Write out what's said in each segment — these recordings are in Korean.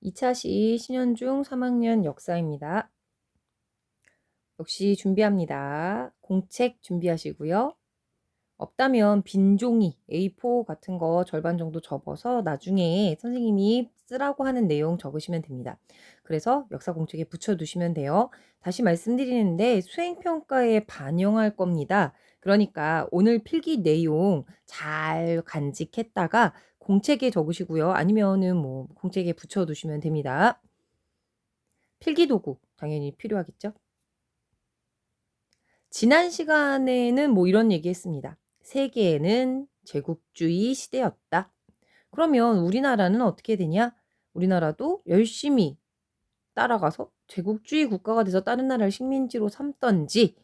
2차 시 신현중 3학년 역사입니다. 역시 준비합니다. 공책 준비하시고요. 없다면 빈 종이 A4 같은 거 절반 정도 접어서 나중에 선생님이 쓰라고 하는 내용 적으시면 됩니다. 그래서 역사 공책에 붙여두시면 돼요. 다시 말씀드리는데 수행평가에 반영할 겁니다. 그러니까 오늘 필기 내용 잘 간직했다가 공책에 적으시고요. 아니면은 뭐 공책에 붙여두시면 됩니다. 필기도구 당연히 필요하겠죠. 지난 시간에는 뭐 이런 얘기 했습니다. 세계에는 제국주의 시대였다. 그러면 우리나라는 어떻게 되냐? 우리나라도 열심히 따라가서 제국주의 국가가 돼서 다른 나라를 식민지로 삼던지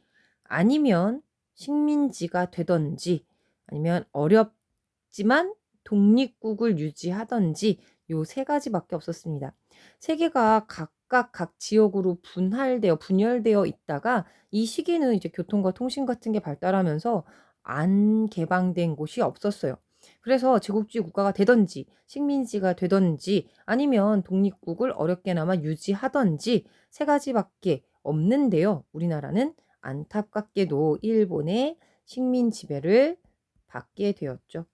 아니면 식민지가 되던지 아니면 어렵지만 독립국을 유지하던지 요 세 가지밖에 없었습니다. 세계가 각각 각 지역으로 분열되어 있다가 이 시기는 이제 교통과 통신 같은 게 발달하면서 안 개방된 곳이 없었어요. 그래서 제국주의 국가가 되던지 식민지가 되던지 아니면 독립국을 어렵게나마 유지하던지 세 가지밖에 없는데요. 우리나라는 안타깝게도 일본의 식민 지배를 받게 되었죠.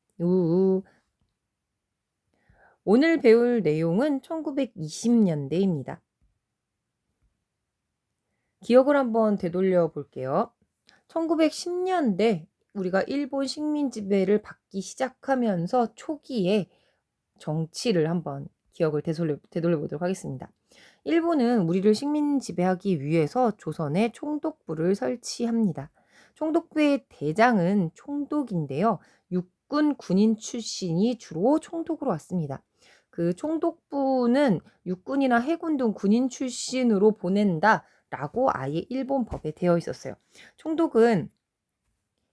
오늘 배울 내용은 1920년대입니다. 기억을 한번 되돌려 볼게요. 1910년대 우리가 일본 식민 지배를 받기 시작하면서 초기에 정치를 한번 기억을 되돌려 보도록 하겠습니다. 일본은 우리를 식민 지배하기 위해서 조선에 총독부를 설치합니다. 총독부의 대장은 총독인데요. 육군 군인 출신이 주로 총독으로 왔습니다. 그 총독부는 육군이나 해군 등 군인 출신으로 보낸다라고 아예 일본 법에 되어 있었어요. 총독은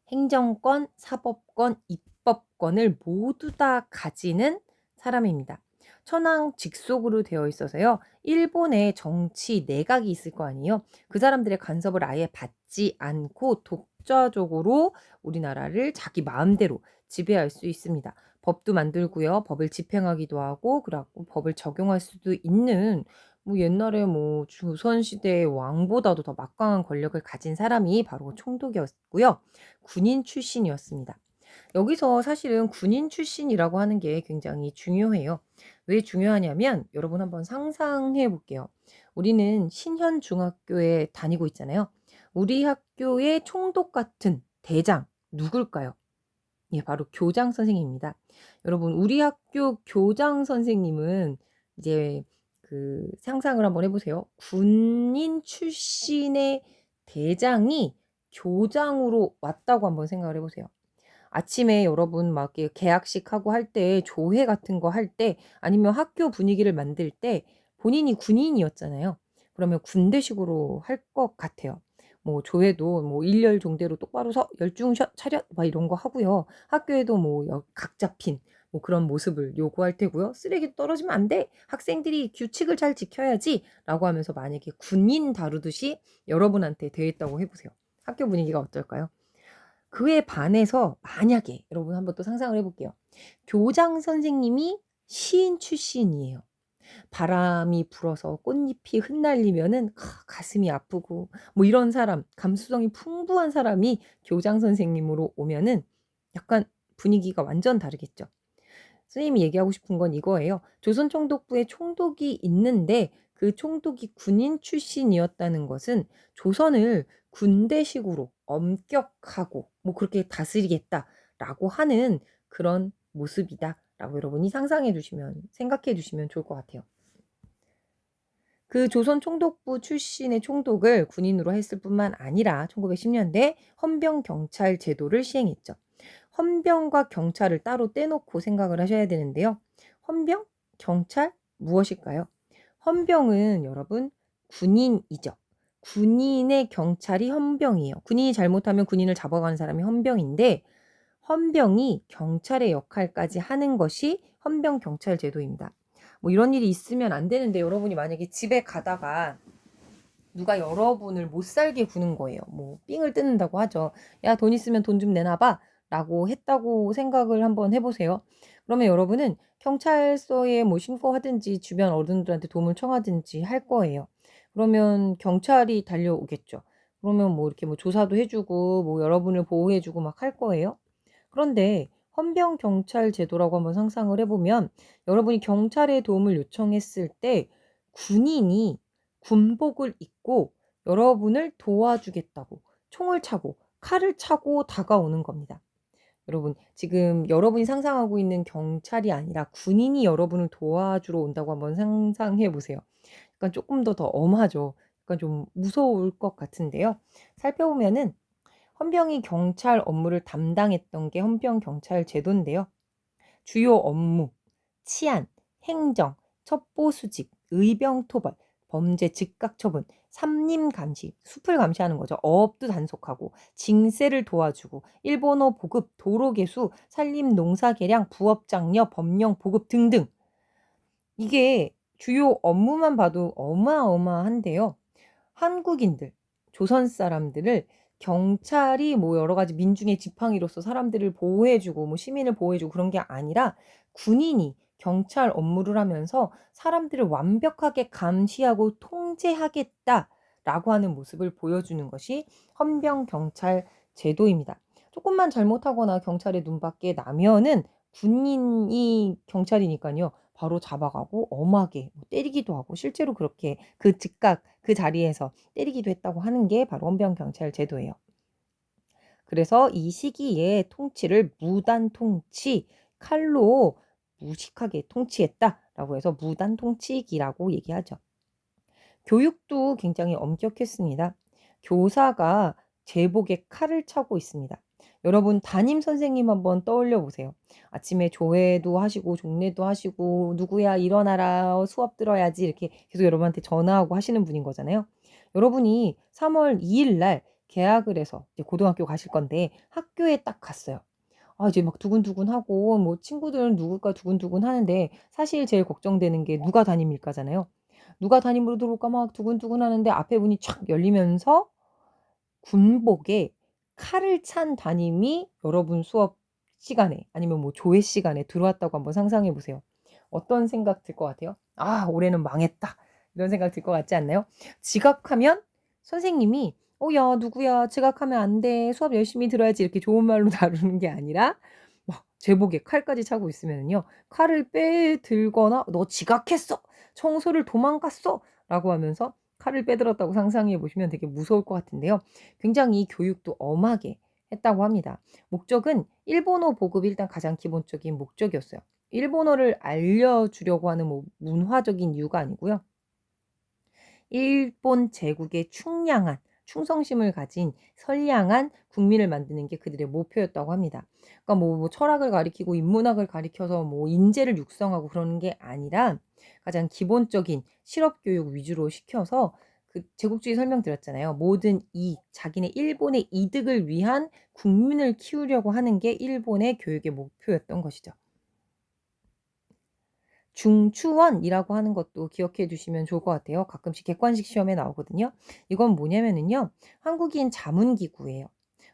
행정권, 사법권, 입법권을 모두 다 가지는 사람입니다. 천황 직속으로 되어 있어서요. 일본의 정치 내각이 있을 거 아니에요. 그 사람들의 간섭을 아예 받지 않고 독자적으로 우리나라를 자기 마음대로 지배할 수 있습니다. 법도 만들고요. 법을 집행하기도 하고 그래갖고 법을 적용할 수도 있는 뭐 옛날에 뭐 조선시대의 왕보다도 더 막강한 권력을 가진 사람이 바로 총독이었고요. 군인 출신이었습니다. 여기서 사실은 군인 출신이라고 하는 게 굉장히 중요해요. 왜 중요하냐면 여러분 한번 상상해 볼게요. 우리는 신현중학교에 다니고 있잖아요. 우리 학교의 총독 같은 대장 누굴까요? 예, 바로 교장 선생님입니다. 여러분 우리 학교 교장 선생님은 이제 그 상상을 한번 해보세요. 군인 출신의 대장이 교장으로 왔다고 한번 생각을 해보세요. 아침에 여러분 막 이렇게 개학식 하고 할 때 조회 같은 거 할 때 아니면 학교 분위기를 만들 때 본인이 군인이었잖아요. 그러면 군대식으로 할 것 같아요. 뭐 조회도 뭐 일렬 종대로 똑바로 서 열중 차렷 막 이런 거 하고요. 학교에도 뭐 각 잡힌 뭐 그런 모습을 요구할 테고요. 쓰레기 떨어지면 안 돼. 학생들이 규칙을 잘 지켜야지라고 하면서 만약에 군인 다루듯이 여러분한테 대했다고 해보세요. 학교 분위기가 어떨까요? 그에 반해서 만약에 여러분 한번 또 상상을 해볼게요. 교장 선생님이 시인 출신이에요. 바람이 불어서 꽃잎이 흩날리면은 가슴이 아프고 뭐 이런 사람, 감수성이 풍부한 사람이 교장 선생님으로 오면은 약간 분위기가 완전 다르겠죠. 선생님이 얘기하고 싶은 건 이거예요. 조선 총독부에 총독이 있는데 그 총독이 군인 출신이었다는 것은 조선을 군대식으로 엄격하고 뭐 그렇게 다스리겠다라고 하는 그런 모습이다라고 여러분이 상상해 주시면 생각해 주시면 좋을 것 같아요. 그 조선 총독부 출신의 총독을 군인으로 했을 뿐만 아니라 1910년대 헌병 경찰 제도를 시행했죠. 헌병과 경찰을 따로 떼놓고 생각을 하셔야 되는데요. 헌병? 경찰? 무엇일까요? 헌병은 여러분 군인이죠. 군인의 경찰이 헌병이에요. 군인이 잘못하면 군인을 잡아가는 사람이 헌병인데 헌병이 경찰의 역할까지 하는 것이 헌병 경찰 제도입니다. 뭐 이런 일이 있으면 안 되는데 여러분이 만약에 집에 가다가 누가 여러분을 못 살게 구는 거예요. 뭐 삥을 뜯는다고 하죠. 야, 돈 있으면 돈 좀 내놔봐 라고 했다고 생각을 한번 해보세요. 그러면 여러분은 경찰서에 뭐 신고하든지 주변 어른들한테 도움을 청하든지 할 거예요. 그러면 경찰이 달려오겠죠. 그러면 뭐 이렇게 뭐 조사도 해 주고 뭐 여러분을 보호해 주고 막 할 거예요. 그런데 헌병 경찰 제도라고 한번 상상을 해 보면 여러분이 경찰의 도움을 요청했을 때 군인이 군복을 입고 여러분을 도와주겠다고 총을 차고 칼을 차고 다가오는 겁니다. 여러분 지금 여러분이 상상하고 있는 경찰이 아니라 군인이 여러분을 도와주러 온다고 한번 상상해 보세요. 약간 조금 더 엄하죠. 약간 좀 무서울 것 같은데요. 살펴보면은 헌병이 경찰 업무를 담당했던 게 헌병 경찰 제도인데요. 주요 업무, 치안, 행정, 첩보 수집, 의병 토벌, 범죄 즉각 처분, 산림 감시, 숲을 감시하는 거죠. 어업도 단속하고, 징세를 도와주고, 일본어 보급, 도로 개수, 산림 농사 개량, 부업 장려, 법령 보급 등등. 이게 주요 업무만 봐도 어마어마한데요. 한국인들, 조선 사람들을 경찰이 뭐 여러 가지 민중의 지팡이로서 사람들을 보호해 주고 뭐 시민을 보호해 주고 그런 게 아니라 군인이 경찰 업무를 하면서 사람들을 완벽하게 감시하고 통제하겠다라고 하는 모습을 보여주는 것이 헌병 경찰 제도입니다. 조금만 잘못하거나 경찰의 눈밖에 나면은 군인이 경찰이니까요. 바로 잡아가고 엄하게 뭐 때리기도 하고 실제로 그렇게 그 즉각 그 자리에서 때리기도 했다고 하는 게 바로 헌병 경찰 제도예요. 그래서 이 시기에 통치를 무단 통치, 칼로 무식하게 통치했다라고 해서 무단 통치기라고 얘기하죠. 교육도 굉장히 엄격했습니다. 교사가 제복에 칼을 차고 있습니다. 여러분 담임 선생님 한번 떠올려 보세요. 아침에 조회도 하시고 종례도 하시고 "누구야 일어나라. 수업 들어야지." 이렇게 계속 여러분한테 전화하고 하시는 분인 거잖아요. 여러분이 3 월 2일 날 개학을 해서 이제 고등학교 가실 건데 학교에 딱 갔어요. 아 이제 막 두근두근하고 뭐 친구들은 누굴까 두근두근하는데 사실 제일 걱정되는 게 누가 담임일까잖아요. 누가 담임으로 들어올까 막 두근두근하는데 앞에 문이 촥 열리면서 군복에 칼을 찬 담임이 여러분 수업 시간에 아니면 뭐 조회 시간에 들어왔다고 한번 상상해 보세요. 어떤 생각 들 것 같아요? '아 올해는 망했다.' 이런 생각 들 것 같지 않나요? 지각하면 선생님이 야 누구야. 지각하면 안 돼. 수업 열심히 들어야지." 이렇게 좋은 말로 다루는 게 아니라 막 제복에 칼까지 차고 있으면은요. 칼을 빼들거나 "너 지각했어. 청소를 도망갔어."라고 하면서 칼을 빼들었다고 상상해 보시면 되게 무서울 것 같은데요. 굉장히 교육도 엄하게 했다고 합니다. 목적은 일본어 보급이 일단 가장 기본적인 목적이었어요. 일본어를 알려주려고 하는 뭐 문화적인 이유가 아니고요. 일본 제국에 충량한 충성심을 가진 선량한 국민을 만드는 게 그들의 목표였다고 합니다. 그러니까 뭐 철학을 가리키고 인문학을 가리켜서 뭐 인재를 육성하고 그러는 게 아니라 가장 기본적인 실업 교육 위주로 시켜서 그 제국주의 설명드렸잖아요. 모든 자기네 일본의 이득을 위한 국민을 키우려고 하는 게 일본의 교육의 목표였던 것이죠. 중추원이라고 하는 것도 기억해 두시면 좋을 것 같아요. 가끔씩 객관식 시험에 나오거든요. 이건 뭐냐면은요. 한국인 자문기구예요.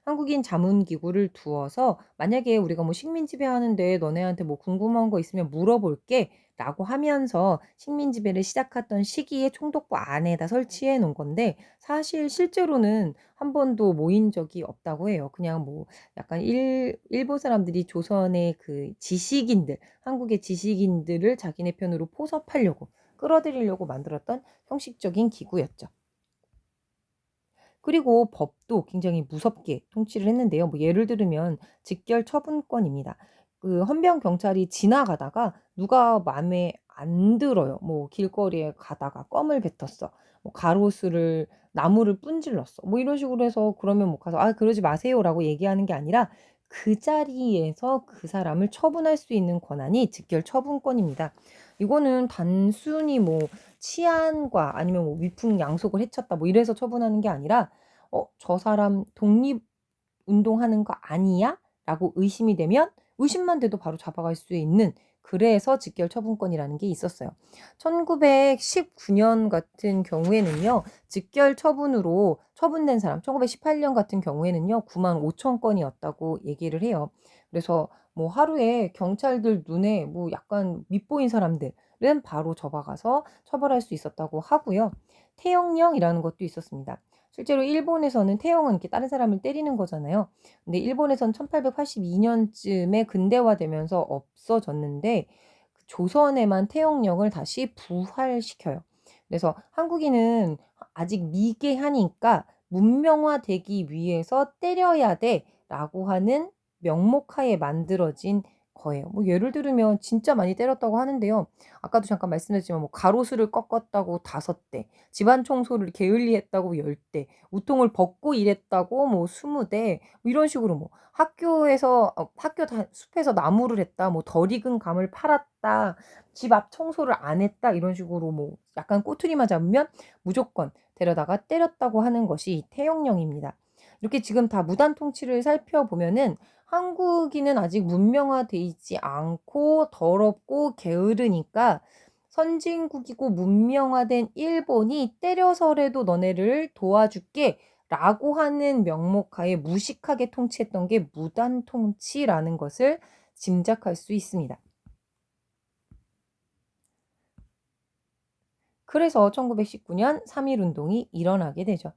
한국인 자문기구를 두어서 만약에 우리가 뭐 식민지배하는데 "너네한테 뭐 궁금한 거 있으면 물어볼게." 라고 하면서 식민지배를 시작했던 시기에 총독부 안에다 설치해 놓은 건데 사실 실제로는 한 번도 모인 적이 없다고 해요. 그냥 뭐 약간 일본 사람들이 조선의 그 지식인들 한국의 지식인들을 자기네 편으로 포섭하려고 끌어들이려고 만들었던 형식적인 기구였죠. 그리고 법도 굉장히 무섭게 통치를 했는데요. 뭐 예를 들면 직결 처분권입니다. 그 헌병 경찰이 지나가다가 누가 맘에 안 들어요. 뭐 길거리에 가다가 껌을 뱉었어. 뭐 가로수를 나무를 분질렀어. 뭐 이런 식으로 해서 그러면 뭐 가서 "아 그러지 마세요."라고 얘기하는 게 아니라 그 자리에서 그 사람을 처분할 수 있는 권한이 직결 처분권입니다. 이거는 단순히 뭐 치안과 아니면 뭐 위풍양속을 해쳤다 뭐 이래서 처분하는 게 아니라 저 사람 독립운동하는 거 아니야?' 라고 의심이 되면 의심만 돼도 바로 잡아갈 수 있는 그래서 직결 처분권이라는 게 있었어요. 1919년 같은 경우에는요. 직결 처분으로 처분된 사람 1918년 같은 경우에는요. 9만 5천 건이었다고 얘기를 해요. 그래서 뭐 하루에 경찰들 눈에 뭐 약간 밉보인 사람들은 바로 잡아가서 처벌할 수 있었다고 하고요. 태형령이라는 것도 있었습니다. 실제로 일본에서는 태형은 이렇게 다른 사람을 때리는 거잖아요. 근데 일본에선 1882년쯤에 근대화되면서 없어졌는데 조선에만 태형령을 다시 부활시켜요. 그래서 한국인은 아직 미개하니까 문명화되기 위해서 때려야 돼라고 하는 명목하에 만들어진 거예요. 뭐 예를 들으면 진짜 많이 때렸다고 하는데요. 아까도 잠깐 말씀드렸지만 뭐 가로수를 꺾었다고 5대, 집안 청소를 게을리했다고 10대, 우통을 벗고 일했다고 뭐 20대, 뭐 이런 식으로 뭐 학교에서 학교 숲에서 나무를 했다, 뭐 덜 익은 감을 팔았다, 집 앞 청소를 안 했다 이런 식으로 뭐 약간 꼬투리만 잡으면 무조건 데려다가 때렸다고 하는 것이 태형령입니다. 이렇게 지금 다 무단 통치를 살펴보면은 한국인은 아직 문명화돼 있지 않고 더럽고 게으르니까 선진국이고 문명화된 일본이 때려서라도 너네를 도와줄게 라고 하는 명목하에 무식하게 통치했던 게 무단 통치라는 것을 짐작할 수 있습니다. 그래서 1919년 3.1운동이 일어나게 되죠.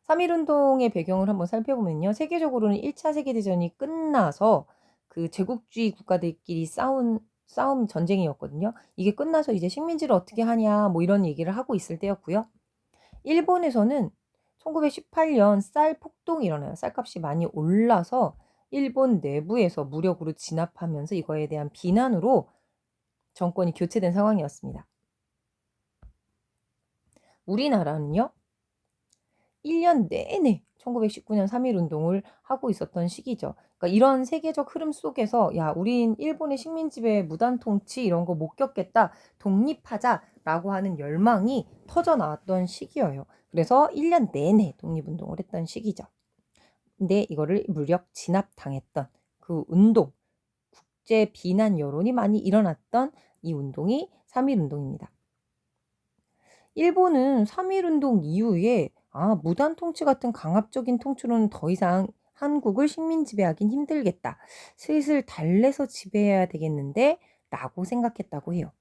3.1운동의 배경을 한번 살펴보면요. 세계적으로는 1차 세계대전이 끝나서 그 제국주의 국가들끼리 싸움 전쟁이었거든요. 이게 끝나서 이제 식민지를 어떻게 하냐 뭐 이런 얘기를 하고 있을 때였고요. 일본에서는 1918년 쌀 폭동이 일어나요. 쌀값이 많이 올라서 일본 내부에서 무력으로 진압하면서 이거에 대한 비난으로 정권이 교체된 상황이었습니다. 우리나라는요. 1년 내내 1919년 3.1운동을 하고 있었던 시기죠. 그러니까 이런 세계적 흐름 속에서 야, 우린 일본의 식민지배 무단 통치 이런 거 못 겪겠다. 독립하자라고 하는 열망이 터져 나왔던 시기예요. 그래서 1년 내내 독립운동을 했던 시기죠. 근데 이거를 무력 진압당했던 그 운동, 국제 비난 여론이 많이 일어났던 이 운동이 3.1운동입니다. 일본은 3.1운동 이후에 무단 통치 같은 강압적인 통치로는 더 이상 한국을 식민 지배하긴 힘들겠다. 슬슬 달래서 지배해야 되겠는데 라고 생각했다고 해요.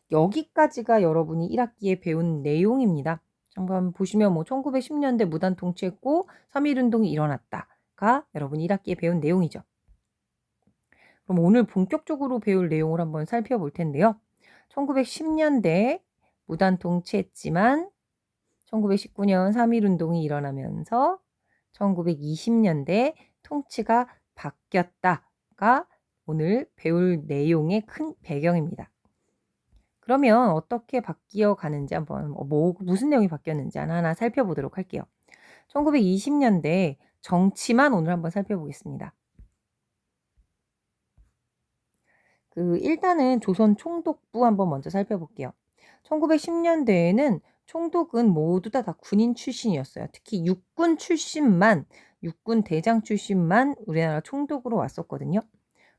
여기까지가 여러분이 1학기에 배운 내용입니다. 한번 보시면 뭐 1910년대 무단 통치했고 3.1운동이 일어났다가 여러분이 1학기에 배운 내용이죠. 그럼 오늘 본격적으로 배울 내용을 한번 살펴볼 텐데요. 1910년대 무단 통치했지만 1919년 3.1운동이 일어나면서 1920년대 통치가 바뀌었다가 오늘 배울 내용의 큰 배경입니다. 그러면 어떻게 바뀌어 가는지 한번 무슨 내용이 바뀌었는지 하나하나 살펴보도록 할게요. 1920년대 정치만 오늘 한번 살펴보겠습니다. 일단은 조선 총독부 한번 먼저 살펴볼게요. 1910년대에는 총독은 모두 다 군인 출신이었어요. 특히 육군 대장 출신만 우리나라 총독으로 왔었거든요.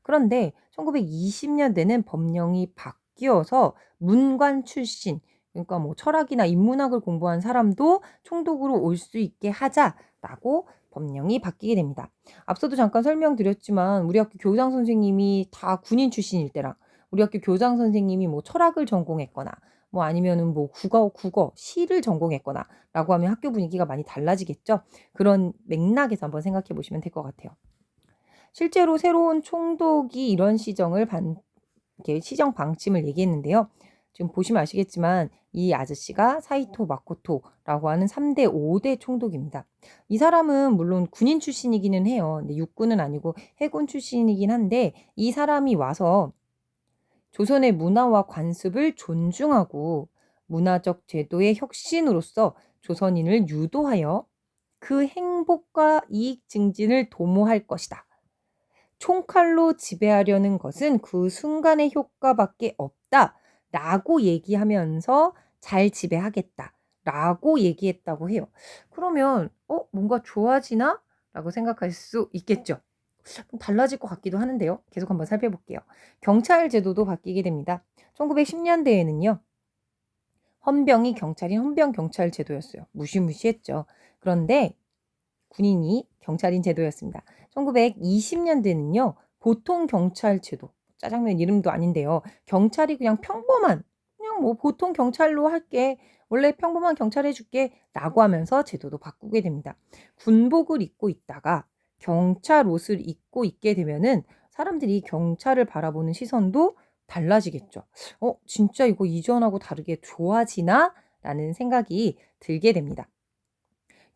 그런데 1920년대는 법령이 바뀌어서 문관 출신, 그러니까 뭐 철학이나 인문학을 공부한 사람도 총독으로 올 수 있게 하자라고 법령이 바뀌게 됩니다. 앞서도 잠깐 설명드렸지만 우리 학교 교장 선생님이 다 군인 출신일 때랑 우리 학교 교장 선생님이 뭐 철학을 전공했거나 뭐 아니면은 뭐 시를 전공했거나 라고 하면 학교 분위기가 많이 달라지겠죠. 그런 맥락에서 한번 생각해 보시면 될 것 같아요. 실제로 새로운 총독이 이런 이렇게 시정 방침을 얘기했는데요. 지금 보시면 아시겠지만 이 아저씨가 사이토 마코토라고 하는 3대 5대 총독입니다. 이 사람은 물론 군인 출신이기는 해요. 근데 육군은 아니고 해군 출신이긴 한데 이 사람이 와서 조선의 문화와 관습을 존중하고 문화적 제도의 혁신으로서 조선인을 유도하여 그 행복과 이익 증진을 도모할 것이다. 총칼로 지배하려는 것은 그 순간의 효과밖에 없다. 라고 얘기하면서 잘 지배하겠다. 라고 얘기했다고 해요. 그러면 뭔가 좋아지나? 라고 생각할 수 있겠죠. 달라질 것 같기도 하는데요. 계속 한번 살펴볼게요. 경찰 제도도 바뀌게 됩니다. 1910년대에는요. 헌병이 경찰인 헌병 경찰 제도였어요. 무시무시했죠. 그런데 군인이 경찰인 제도였습니다. 1920년대는요. 보통 경찰 제도. 짜장면 이름도 아닌데요. 경찰이 그냥 평범한 그냥 뭐 "보통 경찰로 할게. 원래 평범한 경찰 해 줄게."라고 하면서 제도도 바꾸게 됩니다. 군복을 입고 있다가 경찰 옷을 입고 있게 되면은 사람들이 경찰을 바라보는 시선도 달라지겠죠. '진짜 이거 이전하고 다르게 좋아지나?' 라는 생각이 들게 됩니다.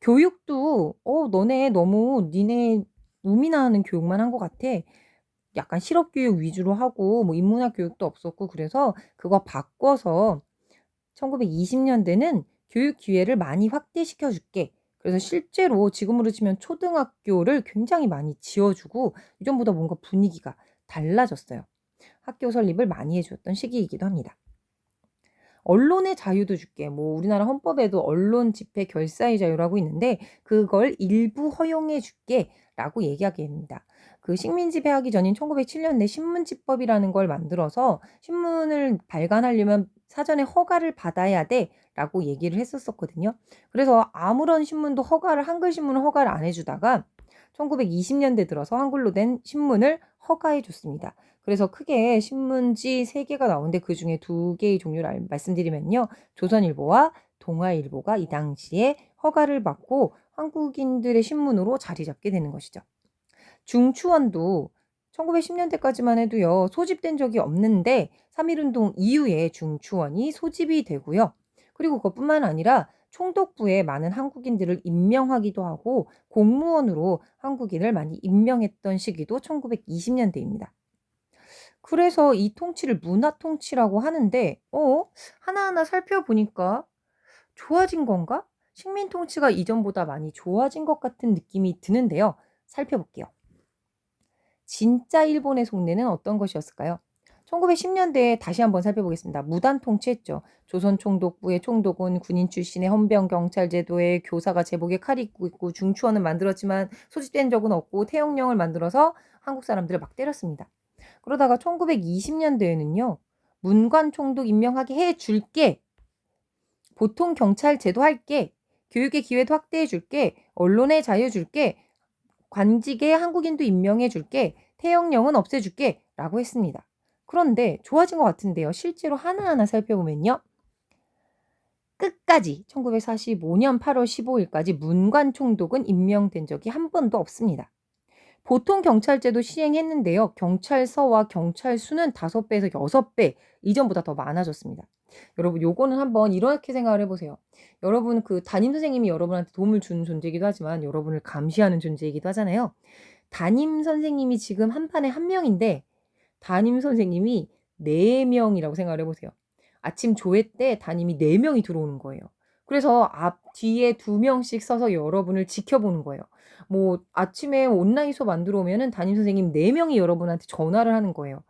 교육도 너네 너무 니네 우미나는 교육만 한 것 같아. 약간 실업 교육 위주로 하고 뭐 인문학 교육도 없었고 그래서 그거 바꿔서 1920년대는 교육 기회를 많이 확대시켜 줄게. 그래서 실제로 지금으로 치면 초등학교를 굉장히 많이 지어 주고 이전보다 뭔가 분위기가 달라졌어요. 학교 설립을 많이 해 주었던 시기이기도 합니다. 언론의 자유도 줄게. 뭐 우리나라 헌법에도 언론 집회 결사의 자유라고 있는데 그걸 일부 허용해 줄게라고 얘기하게 됩니다. 그 식민 지배하기 전인 1907년에 신문지법이라는 걸 만들어서 신문을 발간하려면 사전에 허가를 받아야 돼라고 얘기를 했었었거든요. 그래서 아무런 신문도 한글 신문을 허가를 안 해주다가 1920년대 들어서 한글로 된 신문을 허가해 줬습니다. 그래서 크게 신문지 3개가 나오는데 그중에 2개의 종류를 말씀드리면요. 조선일보와 동아일보가 이 당시에 허가를 받고 한국인들의 신문으로 자리 잡게 되는 것이죠. 중추원도 1910년대까지만 해도요. 소집된 적이 없는데 3.1운동 이후에 중추원이 소집이 되고요. 그리고 그것뿐만 아니라 총독부에 많은 한국인들을 임명하기도 하고 공무원으로 한국인을 많이 임명했던 시기도 1920년대입니다. 그래서 이 통치를 문화 통치라고 하는데 하나하나 살펴보니까 좋아진 건가? 식민 통치가 이전보다 많이 좋아진 것 같은 느낌이 드는데요. 살펴볼게요. 진짜 일본의 속내는 어떤 것이었을까요? 1910년대에 다시 한번 살펴보겠습니다. 무단 통치했죠. 조선 총독부의 총독은 군인 출신의 헌병 경찰 제도에 교사가 제복에 칼이 있고 중추원은 만들었지만 소집된 적은 없고 태형령을 만들어서 한국 사람들을 막 때렸습니다. 그러다가 1920년대에는요. 문관 총독 임명하게 해 줄게. 보통 경찰 제도 할게. 교육의 기회도 확대해 줄게. 언론의 자유 줄게. 관직에 한국인도 임명해 줄게. 태형령은 없애 줄게. 라고 했습니다. 그런데 좋아진 것 같은데요. 실제로 하나하나 살펴보면요. 끝까지 1945년 8월 15일까지 문관 총독은 임명된 적이 한 번도 없습니다. 보통 경찰제도 시행했는데요. 경찰서와 경찰 수는 5배에서 6배 이전보다 더 많아졌습니다. 여러분 요거는 한번 이렇게 생각을 해 보세요. 여러분 그 담임 선생님이 여러분한테 도움을 주는 존재이기도 하지만 여러분을 감시하는 존재이기도 하잖아요. 담임 선생님이 지금 한 판에 1명인데 담임 선생님이 4명이라고 생각을 해 보세요. 아침 조회 때 담임이 4명이 들어오는 거예요. 그래서 앞 뒤에 2명씩 서서 여러분을 지켜보는 거예요. 뭐 아침에 온라인 수업 안 들어오면은 담임 선생님 4명이 여러분한테 전화를 하는 거예요.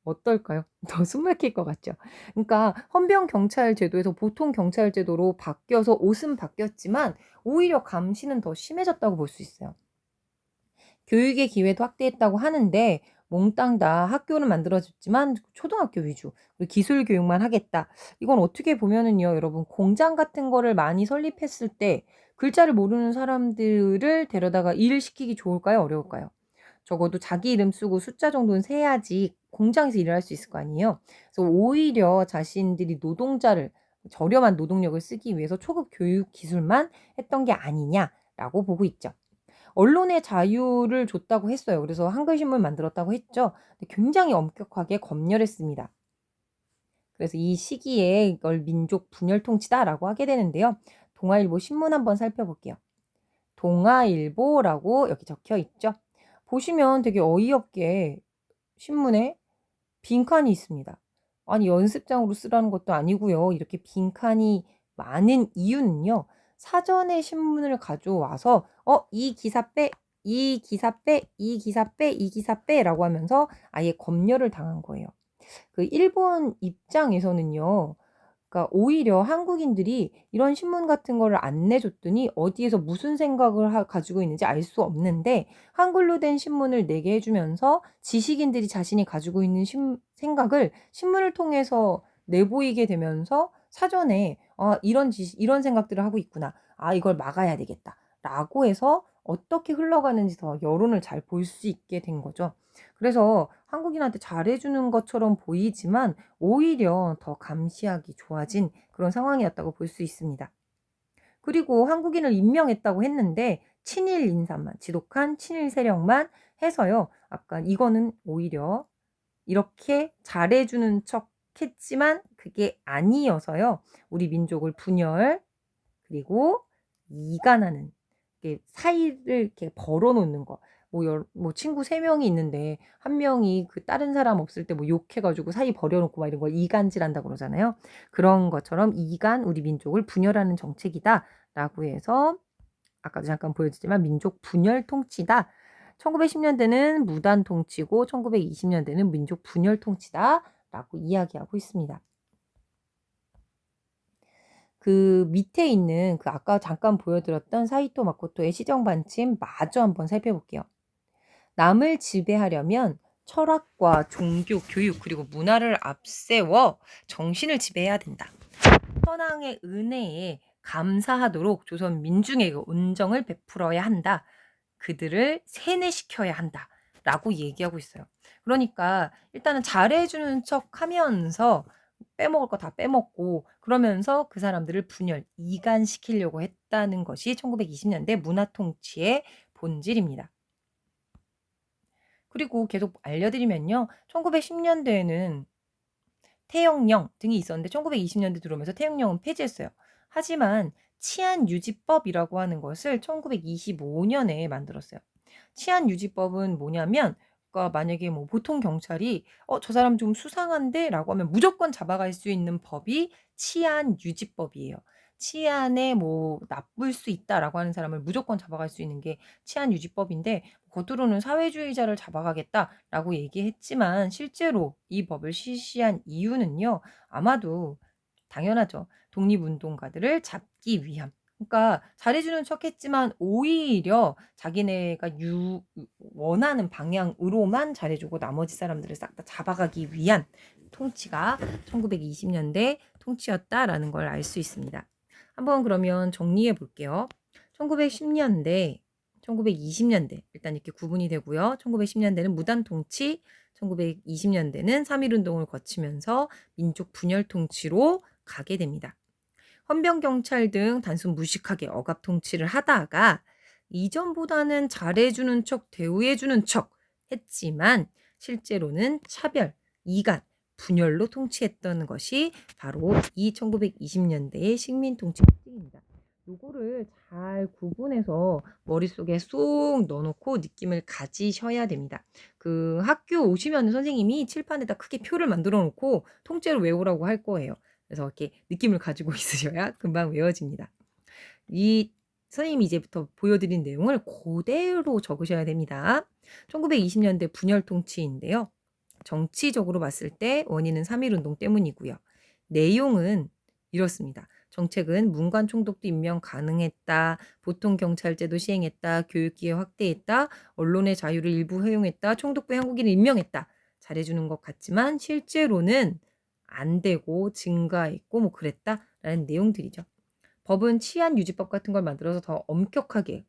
어떨까요? 더 숨막힐 것 같죠? 그러니까 헌병 경찰 제도에서 보통 경찰 제도로 바뀌어서 옷은 바뀌었지만 오히려 감시는 더 심해졌다고 볼 수 있어요. 교육의 기회도 확대했다고 하는데 몽땅 다 학교는 만들어졌지만 초등학교 위주 그리고 기술 교육만 하겠다. 이건 어떻게 보면은요 여러분 공장 같은 거를 많이 설립했을 때 글자를 모르는 사람들을 데려다가 일을 시키기 좋을까요? 어려울까요? 적어도 자기 이름 쓰고 숫자 정도는 세야지 공장에서 일을 할 수 있을 거 아니에요. 그래서 오히려 자신들이 노동자를 저렴한 노동력을 쓰기 위해서 초급 교육 기술만 했던 게 아니냐라고 보고 있죠. 언론의 자유를 줬다고 했어요. 그래서 한글 신문 만들었다고 했죠. 근데 굉장히 엄격하게 검열했습니다. 그래서 이 시기에 이걸 민족 분열 통치다라고 하게 되는데요. 동아일보 신문 한번 살펴볼게요. 동아일보라고 여기 적혀 있죠. 보시면 되게 어이없게 신문에 빈칸이 있습니다. 아니 연습장으로 쓰라는 것도 아니고요. 이렇게 빈칸이 많은 이유는요. 사전에 신문을 가져와서 이 기사 빼, 이 기사 빼, 이 기사 빼, 이 기사 빼라고 하면서 아예 검열을 당한 거예요. 그 일본 입장에서는요. 그러니까 오히려 한국인들이 이런 신문 같은 거를 안 내줬더니 어디에서 무슨 생각을 가지고 있는지 알 수 없는데 한글로 된 신문을 내게 해주면서 지식인들이 자신이 가지고 있는 생각을 신문을 통해서 내보이게 되면서 사전에 이런 생각들을 하고 있구나. 이걸 막아야 되겠다. 라고 해서 어떻게 흘러가는지 더 여론을 잘 볼 수 있게 된 거죠. 그래서 한국인한테 잘해주는 것처럼 보이지만 오히려 더 감시하기 좋아진 그런 상황이었다고 볼 수 있습니다. 그리고 한국인을 임명했다고 했는데 친일 인사만, 지독한 친일 세력만 해서요. 아까 이거는 오히려 이렇게 잘해주는 척 했지만 그게 아니어서요. 우리 민족을 분열, 그리고 이간하는, 이렇게 사이를 이렇게 벌어 놓는 거. 뭐 친구 3명이 있는데 한 명이 그 다른 사람 없을 때 뭐 욕해 가지고 사이 버려 놓고 막 이런 걸 이간질한다고 그러잖아요. 그런 것처럼 이간 우리 민족을 분열하는 정책이다라고 해서 아까도 잠깐 보여줬지만 민족 분열 통치다. 1910년대는 무단 통치고 1920년대는 민족 분열 통치다라고 이야기하고 있습니다. 그 밑에 있는 그 아까 잠깐 보여드렸던 사이토 마코토의 시정 반침 마저 한번 살펴볼게요. 남을 지배하려면 철학과 종교, 교육 그리고 문화를 앞세워 정신을 지배해야 된다. 선왕의 은혜에 감사하도록 조선 민중에게 온정을 베풀어야 한다. 그들을 세뇌시켜야 한다. 라고 얘기하고 있어요. 그러니까 일단은 잘해주는 척 하면서 빼먹을 거 다 빼먹고 그러면서 그 사람들을 분열, 이간시키려고 했다는 것이 1920년대 문화통치의 본질입니다. 그리고 계속 알려드리면요. 1910년대에는 태영령 등이 있었는데 1920년대 들어오면서 태영령은 폐지했어요. 하지만 치안유지법이라고 하는 것을 1925년에 만들었어요. 치안유지법은 뭐냐면 그러니까 만약에 뭐 보통 경찰이 저 사람 좀 수상한데 라고 하면 무조건 잡아갈 수 있는 법이 치안유지법이에요. 치안에 뭐 나쁠 수 있다라고 하는 사람을 무조건 잡아갈 수 있는 게 치안유지법인데 겉으로는 사회주의자를 잡아가겠다라고 얘기했지만 실제로 이 법을 실시한 이유는요. 아마도 당연하죠. 독립운동가들을 잡기 위함. 그러니까 잘해주는 척했지만 오히려 자기네가 원하는 방향으로만 잘해주고 나머지 사람들을 싹 다 잡아가기 위한 통치가 1920년대 통치였다라는 걸 알 수 있습니다. 한번 그러면 정리해 볼게요. 1910년대, 1920년대 일단 이렇게 구분이 되고요. 1910년대는 무단 통치, 1920년대는 3.1운동을 거치면서 민족 분열 통치로 가게 됩니다. 헌병경찰 등 단순 무식하게 억압 통치를 하다가 이전보다는 잘해주는 척, 대우해주는 척 했지만 실제로는 차별, 이간, 분열로 통치했던 것이 바로 이 1920년대의 식민 통치 특징입니다. 요거를 잘 구분해서 머릿속에 쏙 넣어놓고 느낌을 가지셔야 됩니다. 그 학교 오시면 선생님이 칠판에다 크게 표를 만들어 놓고 통째로 외우라고 할 거예요. 그래서 이렇게 느낌을 가지고 있으셔야 금방 외워집니다. 이 선생님이 이제부터 보여드린 내용을 그대로 적으셔야 됩니다. 1920년대 분열 통치인데요. 정치적으로 봤을 때 원인은 3.1운동 때문이고요. 내용은 이렇습니다. 정책은 문관 총독도 임명 가능했다. 보통 경찰제도 시행했다. 교육기회 확대했다. 언론의 자유를 일부 허용했다. 총독부에 한국인을 임명했다. 잘해주는 것 같지만 실제로는 안 되고 증가했고 뭐 그랬다라는 내용들이죠. 법은 치안유지법 같은 걸 만들어서 더 엄격하게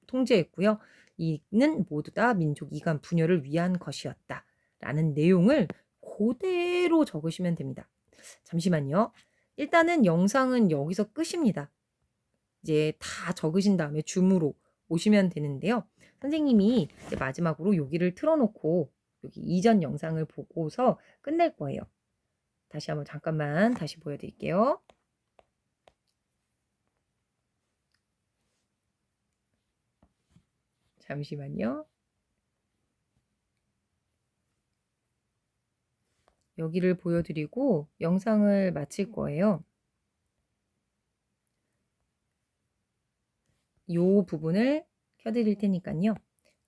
통제했고요. 이는 모두 다 민족 이간 분열을 위한 것이었다라는 내용을 그대로 적으시면 됩니다. 잠시만요. 일단은 영상은 여기서 끝입니다. 이제 다 적으신 다음에 줌으로 오시면 되는데요. 선생님이 이제 마지막으로 여기를 틀어놓고 여기 이전 영상을 보고서 끝낼 거예요. 다시 한번 잠깐만 다시 보여드릴게요. 잠시만요. 여기를 보여드리고 영상을 마칠 거예요. 요 부분을 켜드릴 테니까요.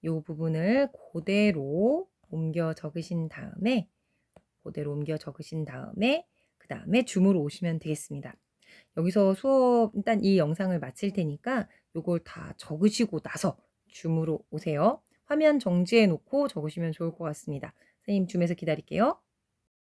요 부분을 그대로 옮겨 적으신 다음에 그 다음에 줌으로 오시면 되겠습니다. 여기서 수업 일단 이 영상을 마칠 테니까 요걸 다 적으시고 나서 줌으로 오세요. 화면 정지해 놓고 적으시면 좋을 것 같습니다. 선생님 줌에서 기다릴게요.